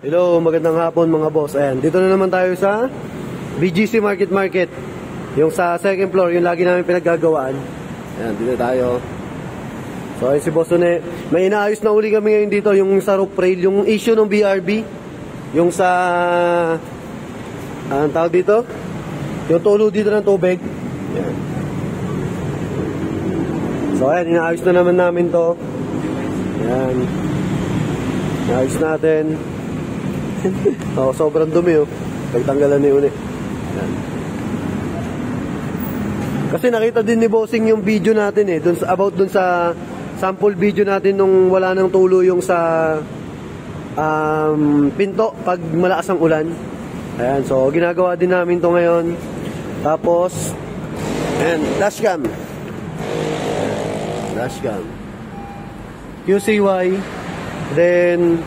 Hello, magandang hapon mga boss. Ayan, dito na naman tayo sa BGC Market. Yung sa second floor, yung lagi namin pinaggagawaan. Ayan, dito tayo. So, ayun si Boss Une. May inaayos na uli kami ngayon dito, yung sa roof rail, yung issue ng BRB. Yung sa... anong tawag dito? Yung tulo dito ng tubig. Ayan. So, ayan, inaayos na naman namin to. Ayan. Inaayos natin. Oh, sobrang dumi oh. Pagtanggalan ni Une. Yan. Kasi nakita din ni Bossing yung video natin eh, about dun sa sample video natin nung wala nang tulo yung sa pinto pag malakas ang ulan. Ayan, so ginagawa din namin to ngayon. Tapos ayan, dashcam. QCY. Then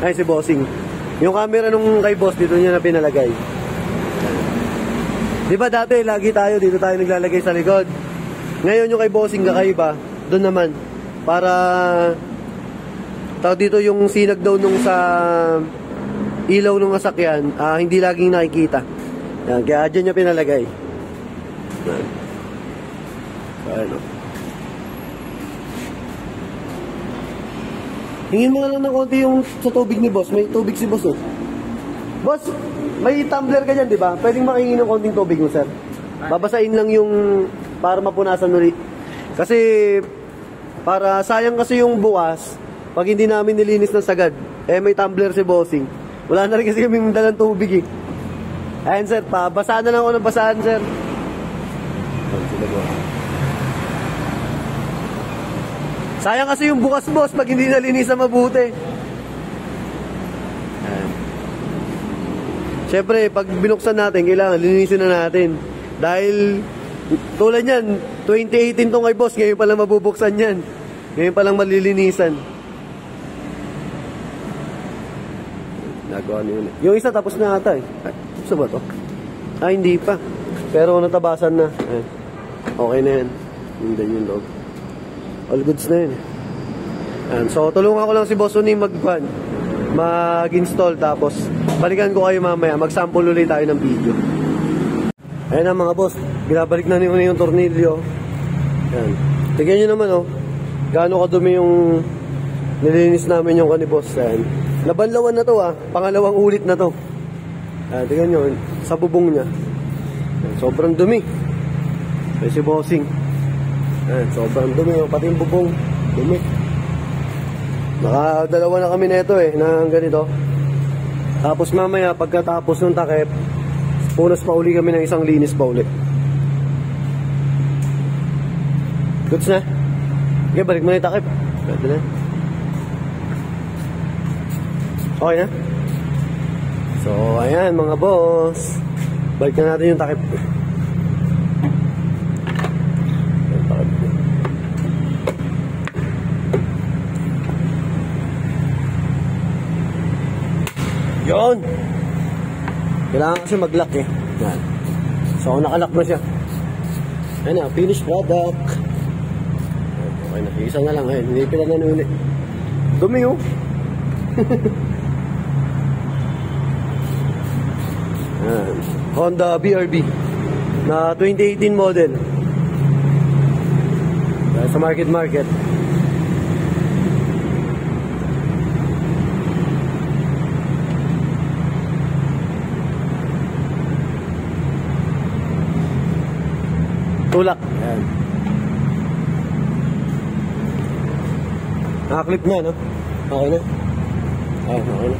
ay si Bossing. Yung camera nung kay boss, dito niya na pinalagay. Di ba dati, lagi tayo, dito tayo naglalagay sa likod. Ngayon yung kay Bossing kakaiba, doon naman. Para, tawag dito yung sinag daw nung sa ilaw nung sasakyan, hindi laging nakikita. Yan, kaya dyan niya pinalagay. Yan. So, ano. Hingin mo na lang ng konti yung sa tubig ni boss. May tubig si boss oh. Boss, may tumbler ka dyan, di ba? Pwedeng makingin ng konting tubig mo, sir. Babasain lang yung para mapunasan ulit. Kasi, para sayang kasi yung bukas, pag hindi namin nilinis ng sagad, eh may tumbler si Bossing. Wala na rin kasi kaming dalang tubig eh. Ayan, sir, basaan na lang ako ng basaan, sir. Sayang kasi yung bukas, boss, pag hindi nalinisan mabuti. Siyempre, pag binuksan natin, kailangan linisin na natin. Dahil, tulad yan, 2018 tong kay boss, ngayon palang mabubuksan yan. Ngayon palang malilinisan. Nagawa niyo na. Yung isa tapos na ata eh. Tapos ba to? Hindi pa. Pero natabasan na. Okay na yan. Hindi yung loob. All goods na yun. And so, tulungan ko lang si Boss Une mag-install. Tapos, balikan ko kayo mamaya. Mag-sample ulit tayo ng video. Ayan na mga boss. Binabalik na ni Une yung tornilyo. Ayan. Tignan nyo naman oh. Gaano kadumi yung nilinis namin yung kaniboss. Ayan. Nabanlawan na to ah. Pangalawang ulit na to. Ayan. Tignan nyo. Sa bubong niya. Ayan. Sobrang dumi. Ayan si Bossing. Ayan, sobrang dumi yung pati yung bubong. Dumi. Nakadalawa na kami neto eh, na ganito. Tapos mamaya, pagkatapos ng takip, punas pa uli kami ng isang linis pa uli. Goods na? Okay, balik mo na yung takip. Pwede na. Okay na? So, ayan mga boss. Balik na natin yung takip. Yun! Kailangan kasi mag-lock eh. Yan. So, nakalock na siya. Ayan na, finished product. Okay na, isa na lang. Ayan, hindi pila na ulit. Dumi oh. Ayan. Honda BRB na 2018 model. Ayan, sa market. Tulak. Ayan. Nakaklip na, no? Okay na. Ayan, okay na.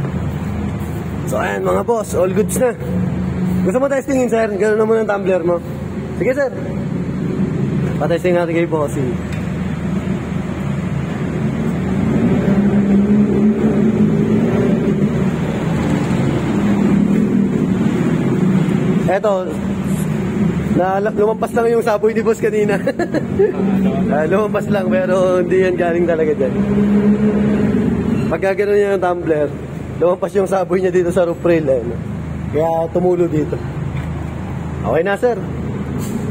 So, ayan mga boss. All goods na. Gusto mo testingin, sir? Gano'n naman ang tumbler mo. Sige, sir. Patesting natin kay Bossing. Eto. Lumampas lang yung saboy ni boss kanina. Lumampas lang pero hindi yan galing talaga dyan. Pagka gano'n yan ang tumbler, lumampas yung saboy niya dito sa roof rail. Kaya tumulo dito. Okay na sir.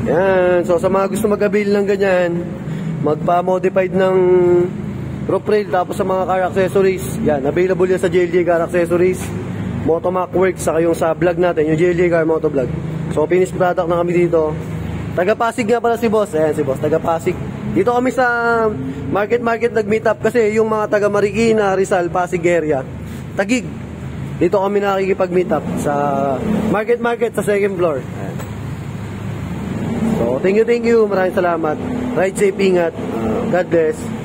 Yan. So sa mga gusto mag-avail ng ganyan, magpa-modified ng roof rail, tapos sa mga car accessories. Yan, available yan sa JLJ Car Accessories, Motomac Works, saka yung sa vlog natin, yung JLJ Car Moto Vlog. So, finished product na kami dito. Taga Pasig nga pala si boss. Ayan si boss, taga Pasig. Dito kami sa market nag-meet up kasi yung mga taga Marikina, Rizal, Pasig area, Taguig. Dito kami nakikipag-meet up sa market sa second floor. Ayan. So, thank you. Maraming salamat. Ride safe, ingat. God bless.